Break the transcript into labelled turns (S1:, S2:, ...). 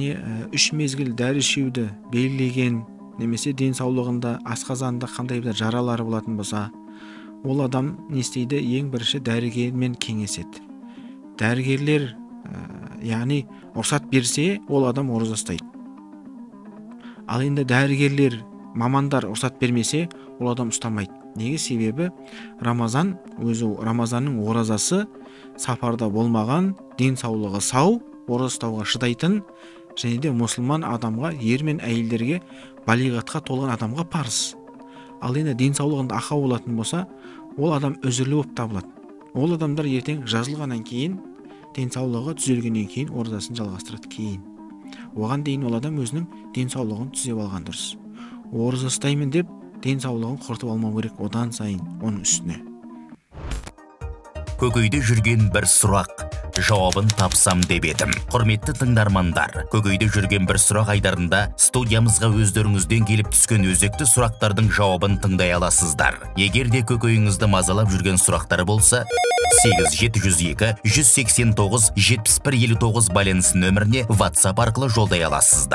S1: яғни 3 мезгіл дәрі ішуді белгілеген, немесе денсаулығында асқазанында қандай бір жаралары болатын болса, ол адам не істейді? Ең бірінші дәрігермен кеңеседі. Дәрігерлер яғни рұқсат берсе, ол адам ораза ұстайды. Ал енді дәрігерлер, мамандар рұқсат бермесе, ол адам ұстамайды. Неге? Себебі Рамазанның оразасы сапарда болмаған, денсаулығы сау, ораза ұстауға шыдайтын, және де мұсылман адамға, ер мен әйелдерге, балиғатқа толған адамға парыз. Ал енді денсаулығында ақау болатын болса, ол адам үзірлі болып табылады. Ол адамдар ертең жазылғаннан кейін, денсаулығы түзелгеннен кейін оразасын жалғастырады кейін. Оған дейін ол адам өзінің денсаулығын түзеп алған дұрыс. Ораза ұстаймын деп денсаулығын құртып алмау керек одан сайын оның үстіне.
S2: Көкейде жүрген бір сұрақ, жауабын тапсам деп едім. Құрметті тыңдармандар, көкейде жүрген бір сұрақ айдарында студиямызға өздеріңізден келіп түскен өзекті сұрақтардың жауабын тыңдай аласыздар. Егер де көкейіңізді мазалап жүрген сұрақтары болса, 8702 189 7159 байланыс нөміріне WhatsApp арқылы жолдай аласыздар.